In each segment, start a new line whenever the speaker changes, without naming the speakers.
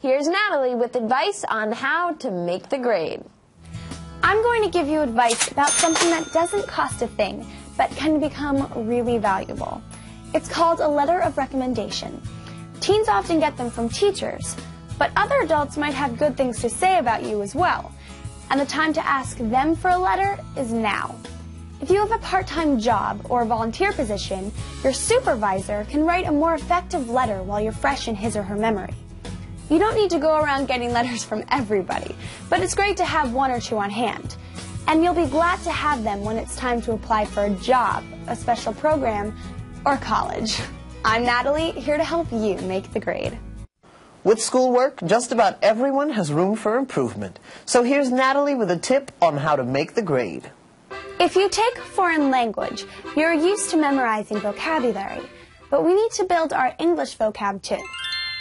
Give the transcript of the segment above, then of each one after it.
Here's Natalie with advice on how to make the grade.
I'm going to give you advice about something that doesn't cost a thing, but can become really valuable. It's called a letter of recommendation. Teens often get them from teachers, but other adults might have good things to say about you as well. And the time to ask them for a letter is now. If you have a part-time job or a volunteer position, your supervisor can write a more effective letter while you're fresh in his or her memory. You don't need to go around getting letters from everybody, but it's great to have one or two on hand. And you'll be glad to have them when it's time to apply for a job, a special program, or college. I'm Natalie, here to help you make the grade.
With schoolwork, just about everyone has room for improvement. So here's Natalie with a tip on how to make the grade.
If you take a foreign language, you're used to memorizing vocabulary, but we need to build our English vocab too.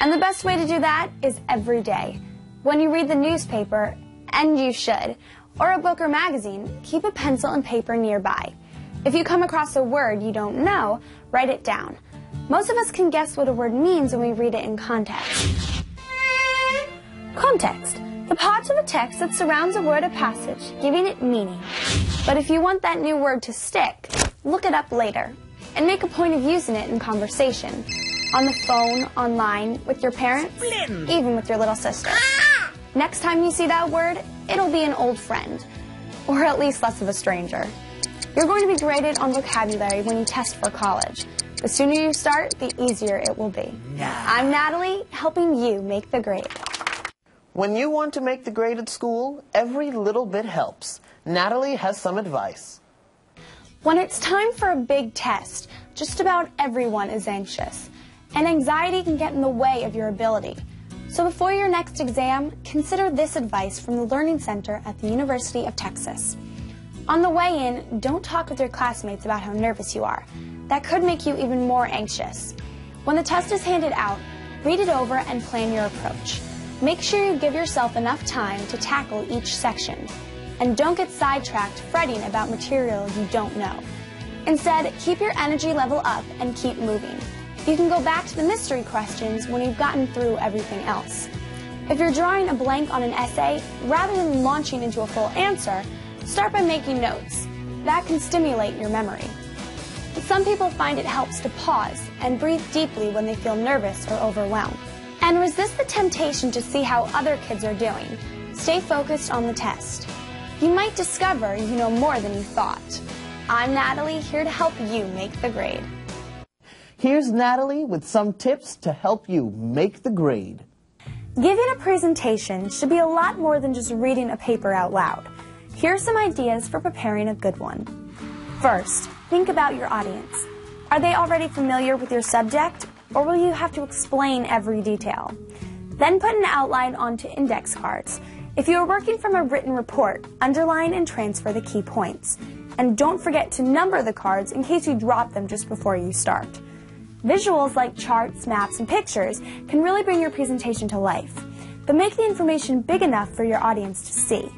And the best way to do that is every day. When you read the newspaper, and you should, or a book or magazine, keep a pencil and paper nearby. If you come across a word you don't know, write it down. Most of us can guess what a word means when we read it in context. Context. The part of a text that surrounds a word or passage, giving it meaning. But if you want that new word to stick, look it up later, and make a point of using it in conversation. On the phone, online, with your parents, even with your little sister. Next time you see that word, it'll be an old friend, or at least less of a stranger. You're going to be graded on vocabulary when you test for college. The sooner you start, the easier it will be. I'm Natalie, helping you make the grade.
When you want to make the grade at school, every little bit helps. Natalie has some advice.
When it's time for a big test, just about everyone is anxious. And anxiety can get in the way of your ability. So before your next exam, consider this advice from the Learning Center at the University of Texas. On the way in, don't talk with your classmates about how nervous you are. That could make you even more anxious. When the test is handed out, read it over and plan your approach. Make sure you give yourself enough time to tackle each section. And don't get sidetracked fretting about material you don't know. Instead, keep your energy level up and keep moving. You can go back to the mystery questions when you've gotten through everything else. If you're drawing a blank on an essay, rather than launching into a full answer, start by making notes. That can stimulate your memory. Some people find it helps to pause and breathe deeply when they feel nervous or overwhelmed. And resist the temptation to see how other kids are doing. Stay focused on the test. You might discover you know more than you thought. I'm Natalie, here to help you make the grade.
Here's Natalie with some tips to help you make the grade.
Giving a presentation should be a lot more than just reading a paper out loud. Here are some ideas for preparing a good one. First, think about your audience. Are they already familiar with your subject, or will you have to explain every detail? Then put an outline onto index cards. If you are working from a written report, underline and transfer the key points. And don't forget to number the cards in case you drop them just before you start. Visuals like charts, maps, and pictures can really bring your presentation to life, but make the information big enough for your audience to see.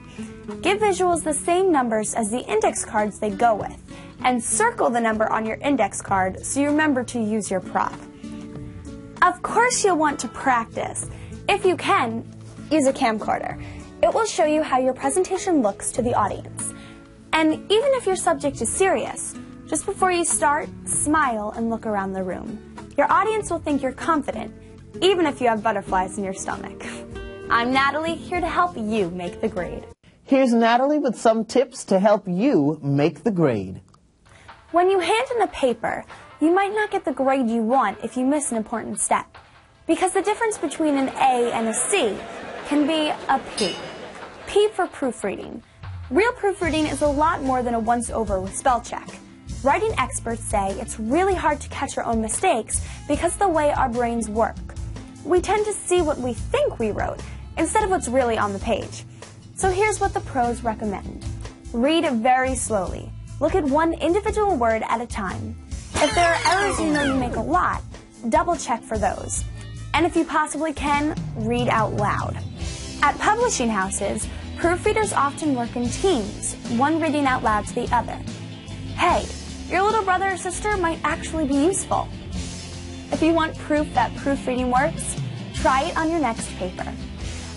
Give visuals the same numbers as the index cards they go with, and circle the number on your index card so you remember to use your prop. Of course you'll want to practice. If you can, use a camcorder. It will show you how your presentation looks to the audience. And even if your subject is serious, just before you start, smile and look around the room. Your audience will think you're confident, even if you have butterflies in your stomach. I'm Natalie, here to help you make the grade.
Here's Natalie with some tips to help you make the grade.
When you hand in a paper, you might not get the grade you want if you miss an important step, because the difference between an A and a C can be a P. P for proofreading. Real proofreading is a lot more than a once-over with spell check. Writing experts say it's really hard to catch our own mistakes because of the way our brains work. We tend to see what we think we wrote instead of what's really on the page. So here's what the pros recommend. Read very slowly. Look at one individual word at a time. If there are errors you know you make a lot, double check for those. And if you possibly can, read out loud. At publishing houses, proofreaders often work in teams, one reading out loud to the other. Hey, your little brother or sister might actually be useful. If you want proof that proofreading works, Try it on your next paper.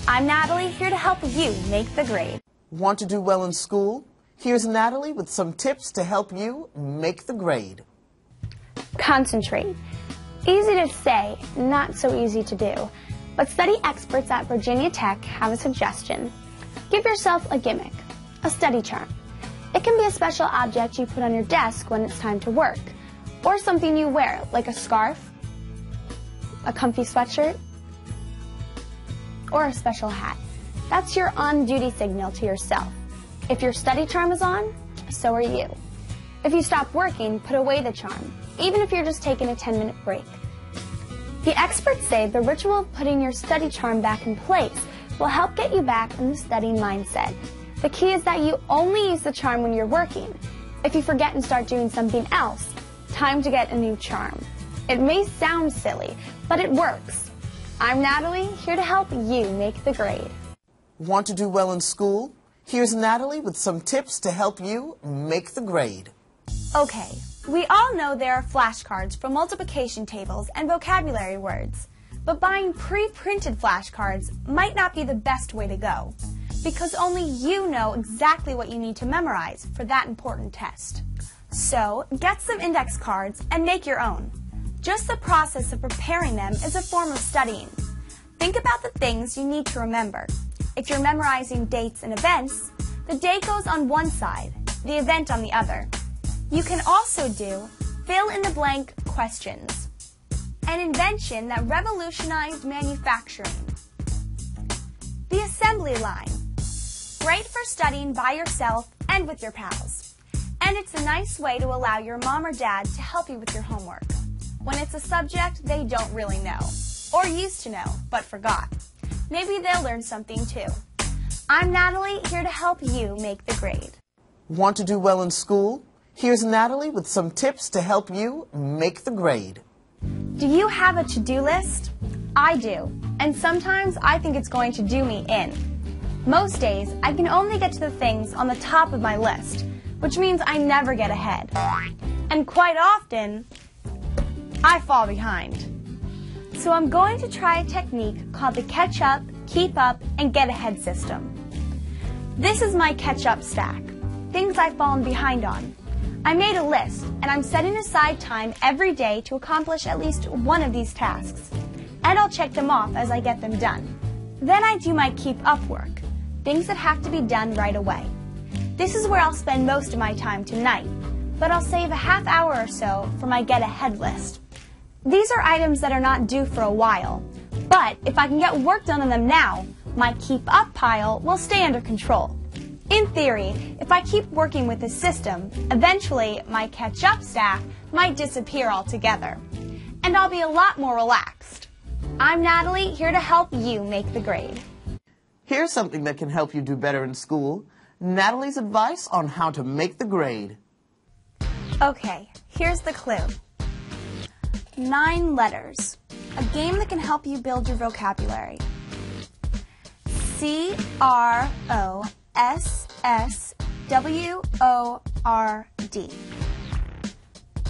I'm Natalie, here to help you make the grade.
Want to do well in school? Here's Natalie with some tips to help you make the grade.
Concentrate. Easy to say, not so easy to do. But study experts at Virginia Tech have a suggestion. Give yourself a gimmick, a study charm. It can be a special object you put on your desk when it's time to work, or something you wear, like a scarf, a comfy sweatshirt, or a special hat. That's your on-duty signal to yourself. If your study charm is on, so are you. If you stop working, put away the charm, even if you're just taking a 10-minute break. The experts say the ritual of putting your study charm back in place will help get you back in the studying mindset. The key is that you only use the charm when you're working. If you forget and start doing something else, time to get a new charm. It may sound silly, but it works. I'm Natalie, here to help you make the grade.
Want to do well in school? Here's Natalie with some tips to help you make the grade.
Okay, we all know there are flashcards for multiplication tables and vocabulary words, but buying pre-printed flashcards might not be the best way to go, because only you know exactly what you need to memorize for that important test. So, get some index cards and make your own. Just the process of preparing them is a form of studying. Think about the things you need to remember. If you're memorizing dates and events, the date goes on one side, the event on the other. You can also do fill-in-the-blank questions, an invention that revolutionized manufacturing. The assembly line, great for studying by yourself and with your pals. And it's a nice way to allow your mom or dad to help you with your homework when it's a subject they don't really know, or used to know, but forgot. Maybe they'll learn something too. I'm Natalie, here to help you make the grade.
Want to do well in school? Here's Natalie with some tips to help you make the grade.
Do you have a to-do list? I do, and sometimes I think it's going to do me in. Most days, I can only get to the things on the top of my list, which means I never get ahead. And quite often, I fall behind. So I'm going to try a technique called the catch up, keep up, and get ahead system. This is my catch up stack, things I've fallen behind on. I made a list, and I'm setting aside time every day to accomplish at least one of these tasks. And I'll check them off as I get them done. Then I do my keep up work, things that have to be done right away. This is where I'll spend most of my time tonight, but I'll save a half hour or so for my get ahead list. These are items that are not due for a while, but if I can get work done on them now, my keep up pile will stay under control. In theory, if I keep working with this system, eventually my catch up stack might disappear altogether, and I'll be a lot more relaxed. I'm Natalie, here to help you make the grade.
Here's something that can help you do better in school. Natalie's advice on how to make the grade.
Okay, here's the clue. 9 letters. A game that can help you build your vocabulary. CROSSWORD.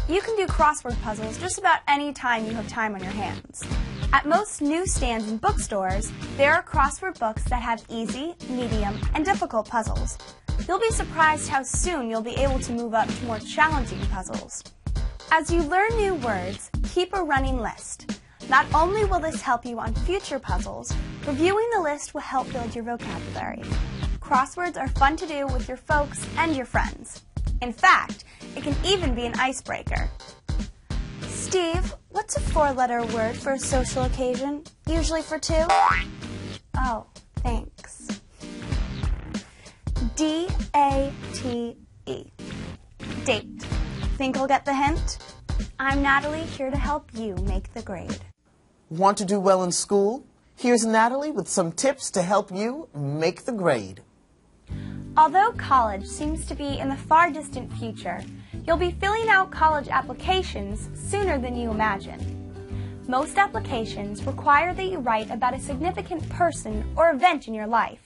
You can do crossword puzzles just about any time you have time on your hands. At most newsstands and bookstores, there are crossword books that have easy, medium, and difficult puzzles. You'll be surprised how soon you'll be able to move up to more challenging puzzles. As you learn new words, keep a running list. Not only will this help you on future puzzles, reviewing the list will help build your vocabulary. Crosswords are fun to do with your folks and your friends. In fact, it can even be an icebreaker. Steve, what's a 4-letter word for a social occasion, usually for 2? Oh, thanks. D-A-T-E. Date. Think you'll get the hint? I'm Natalie, here to help you make the grade.
Want to do well in school? Here's Natalie with some tips to help you make the grade.
Although college seems to be in the far distant future, you'll be filling out college applications sooner than you imagine. Most applications require that you write about a significant person or event in your life.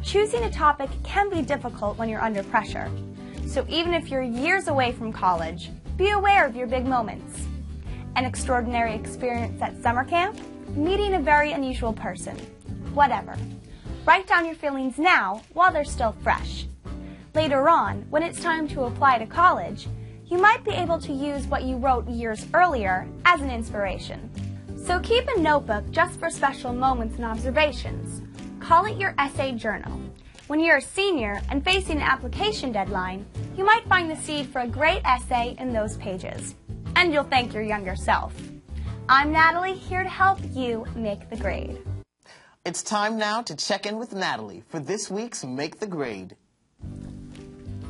Choosing a topic can be difficult when you're under pressure. So even if you're years away from college, be aware of your big moments. An extraordinary experience at summer camp? meeting a very unusual person. Whatever. Write down your feelings now while they're still fresh. Later on, when it's time to apply to college, you might be able to use what you wrote years earlier as an inspiration. So keep a notebook just for special moments and observations. Call it your essay journal. When you're a senior and facing an application deadline, you might find the seed for a great essay in those pages. And you'll thank your younger self. I'm Natalie, here to help you make the grade.
It's time now to check in with Natalie for this week's Make the Grade.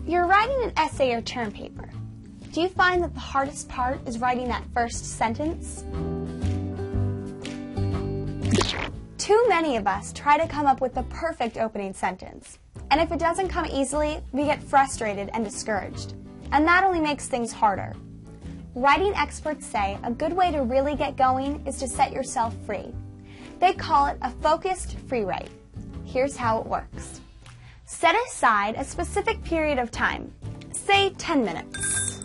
You're writing an essay or term paper. Do you find that the hardest part is writing that first sentence? Too many of us try to come up with the perfect opening sentence. And if it doesn't come easily, we get frustrated and discouraged. And that only makes things harder. Writing experts say a good way to really get going is to set yourself free. They call it a focused free write. Here's how it works. Set aside a specific period of time, say 10 minutes.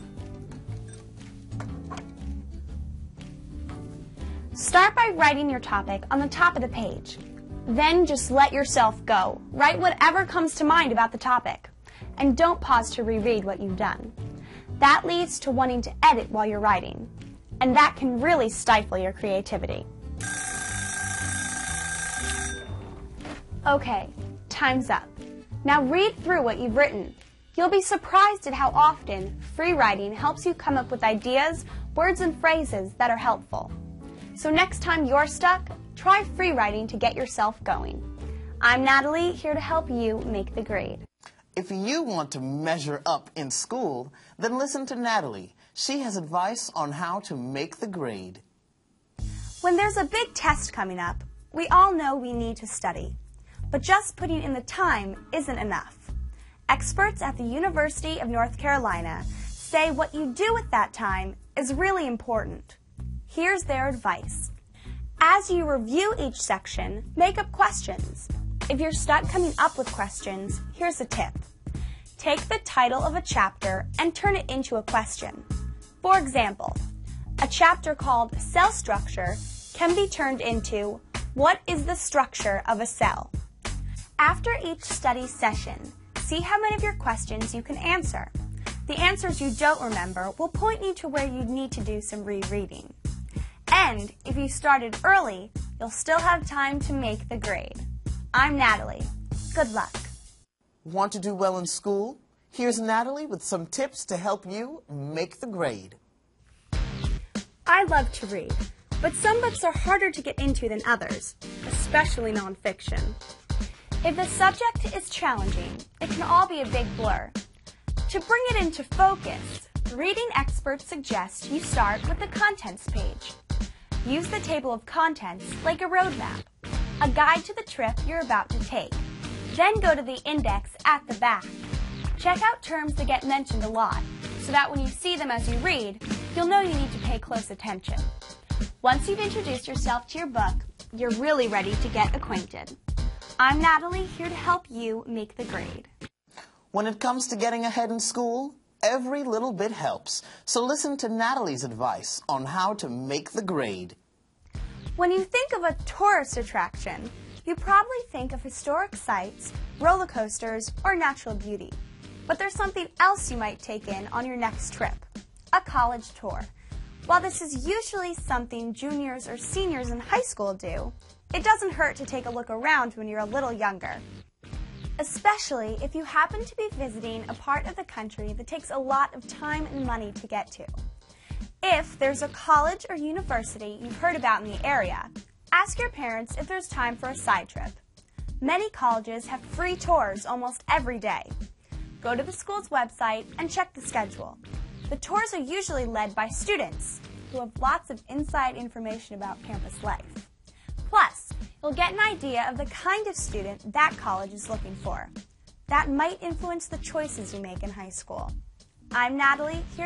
Start by writing your topic on the top of the page. Then just let yourself go. Write whatever comes to mind about the topic. And don't pause to reread what you've done. That leads to wanting to edit while you're writing. And that can really stifle your creativity. Okay, time's up. Now read through what you've written. You'll be surprised at how often free writing helps you come up with ideas, words, and phrases that are helpful. So next time you're stuck, try free writing to get yourself going. I'm Natalie, here to help you make the grade.
If you want to measure up in school, then listen to Natalie. She has advice on how to make the grade.
When there's a big test coming up, we all know we need to study. But just putting in the time isn't enough. Experts at the University of North Carolina say what you do with that time is really important. Here's their advice. As you review each section, make up questions. If you're stuck coming up with questions, here's a tip. Take the title of a chapter and turn it into a question. For example, a chapter called Cell Structure can be turned into, what is the structure of a cell? After each study session, see how many of your questions you can answer. The answers you don't remember will point you to where you need to do some rereading. And if you started early, you'll still have time to make the grade. I'm Natalie. Good luck.
Want to do well in school? Here's Natalie with some tips to help you make the grade.
I love to read, but some books are harder to get into than others, especially nonfiction. If the subject is challenging, it can all be a big blur. To bring it into focus, reading experts suggest you start with the contents page. Use the table of contents like a roadmap, a guide to the trip you're about to take. Then go to the index at the back. Check out terms that get mentioned a lot, so that when you see them as you read, you'll know you need to pay close attention. Once you've introduced yourself to your book, you're really ready to get acquainted. I'm Natalie, here to help you make the grade.
When it comes to getting ahead in school, every little bit helps. So listen to Natalie's advice on how to make the grade.
When you think of a tourist attraction, you probably think of historic sites, roller coasters, or natural beauty. But there's something else you might take in on your next trip, a college tour. While this is usually something juniors or seniors in high school do, it doesn't hurt to take a look around when you're a little younger. Especially if you happen to be visiting a part of the country that takes a lot of time and money to get to. If there's a college or university you've heard about in the area, ask your parents if there's time for a side trip. Many colleges have free tours almost every day. Go to the school's website and check the schedule. The tours are usually led by students who have lots of inside information about campus life. Plus, you'll get an idea of the kind of student that college is looking for. That might influence the choices you make in high school. I'm Natalie, here to